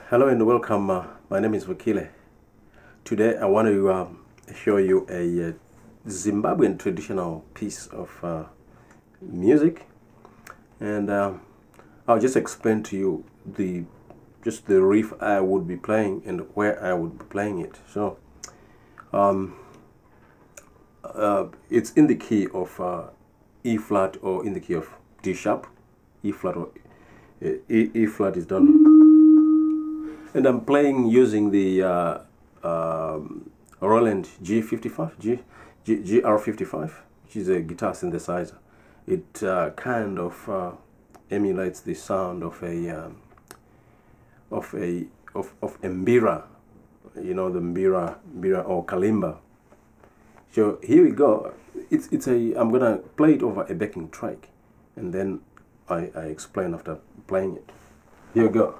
Hello and welcome. My name is Vakile. Today I want to show you a Zimbabwean traditional piece of music, and I'll just explain to you the riff I would be playing and where I would be playing it. So it's in the key of E flat, or in the key of D sharp. E flat or E flat is done. And I'm playing using the Roland GR-55 which is a guitar synthesizer. It kind of emulates the sound of a mbira, you know, the mbira or kalimba. So here we go. I'm gonna play it over a backing track, and then I explain after playing it. Here we go.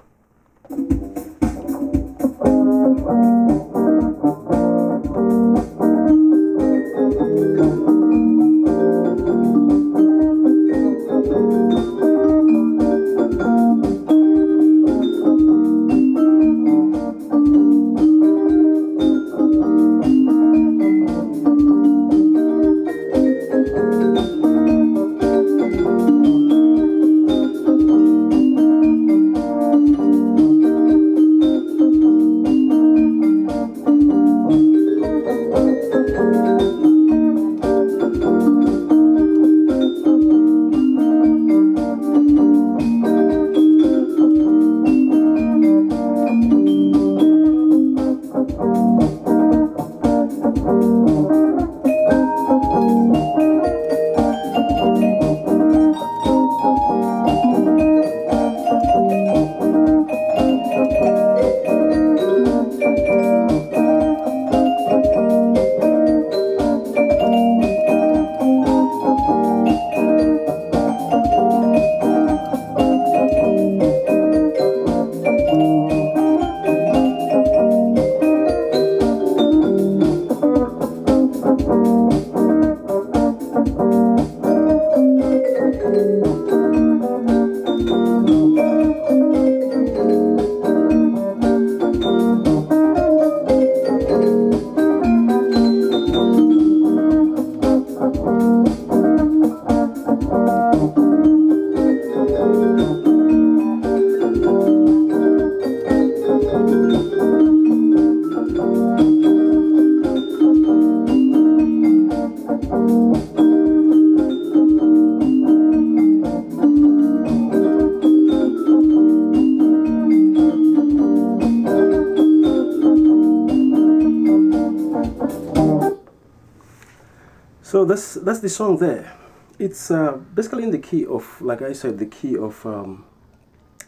So that's the song there. It's basically in the key of, like I said, the key of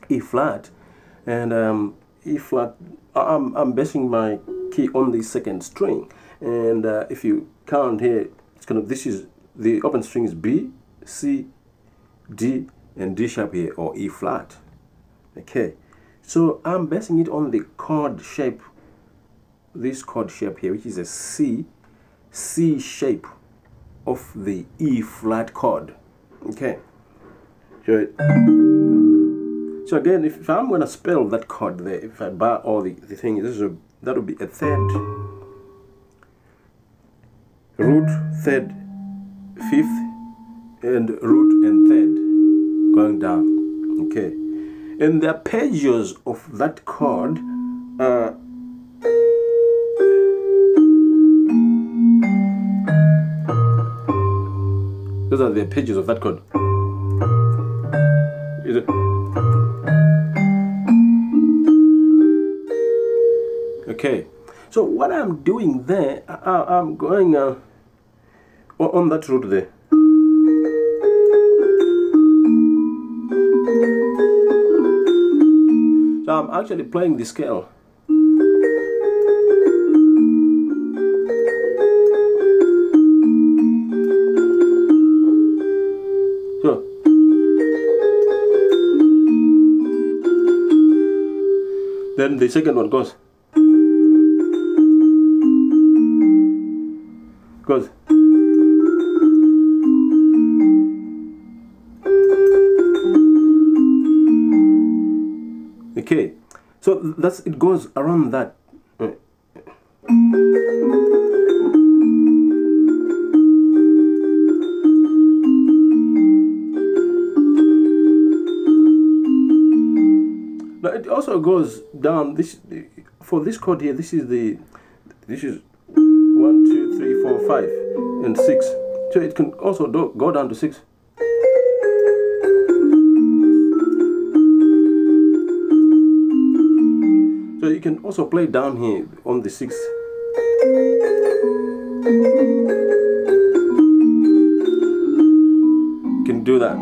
E flat, and E flat. I'm basing my key on the second string, and if you count here, it's kind of, this is the open string is B, C, D, and D sharp here, or E flat. Okay, so I'm basing it on the chord shape. This chord shape here, which is a C shape of the E flat chord. Okay, so again, if I'm going to spell that chord there, if I bar all the thing, that would be a third, root, third, fifth, and root and third going down. Okay, and the arpeggios of that chord are those are the arpeggios of that chord. Is it? Okay, so what I'm doing there, I'm going on that root there. So I'm actually playing the scale. So then the second one goes. Okay, So that's, it goes around that. Now it also goes down. This, for this chord here, this is 1, 2, 3, 4, 5, and 6. So it can also go down to 6. So you can also play down here on the 6th. You can do that.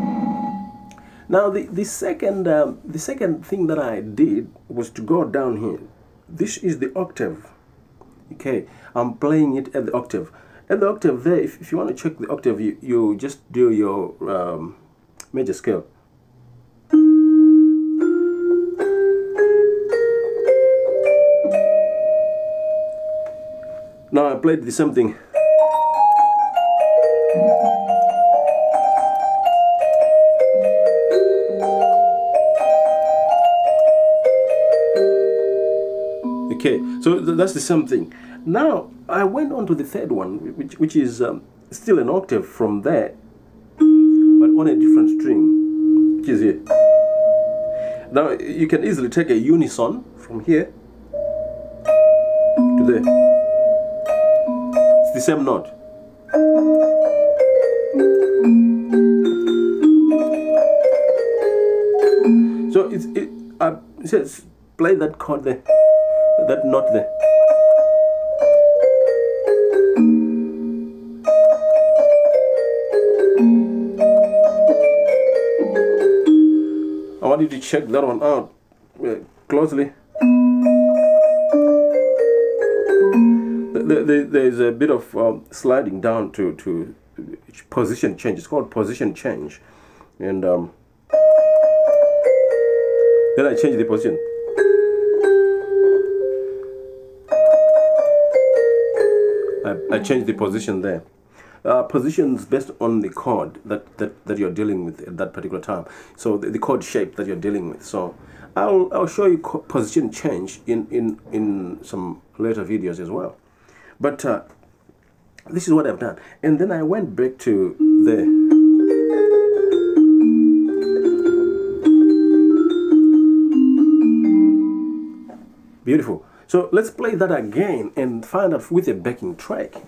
Now the second thing that I did was to go down here. This is the octave. Okay, I'm playing it at the octave. At the octave there, if you want to check the octave, you just do your major scale. Now I played the same thing. Okay, so that's the same thing. Now I went on to the third one, which is still an octave from there, but on a different string, which is here. Now you can easily take a unison from here to there. It's the same note. So it says play that chord there, that note there. I want you to check that one out closely. There's a bit of sliding down to position change. It's called position change, and then I change the position. I change the position there. Positions based on the chord that you're dealing with at that particular time. So the chord shape that you're dealing with. So I'll show you position change in some later videos as well. But this is what I've done. And then I went back to the beautiful. So let's play that again and find out with a backing track.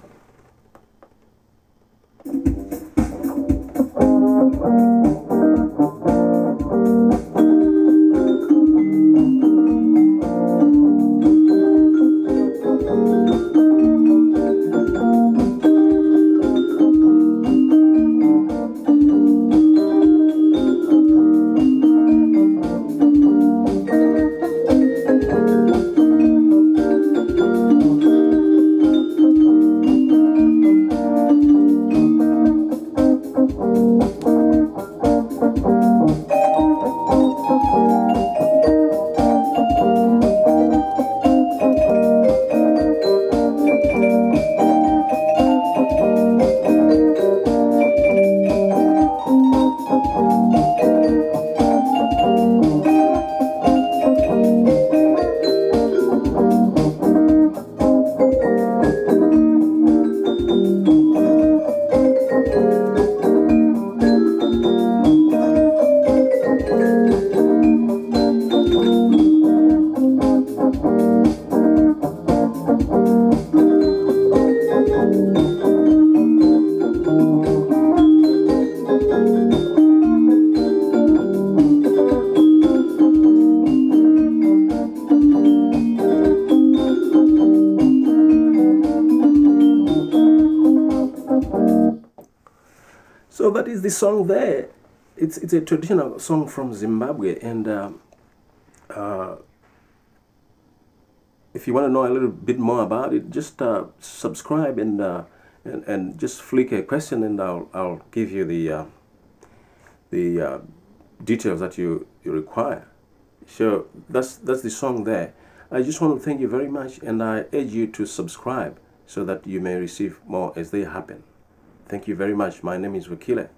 So that is the song there. It's a traditional song from Zimbabwe, and if you want to know a little bit more about it, just subscribe and just flick a question, and I'll give you the details that you require. So that's the song there. I just want to thank you very much, and I urge you to subscribe so that you may receive more as they happen. Thank you very much. My name is Wakile.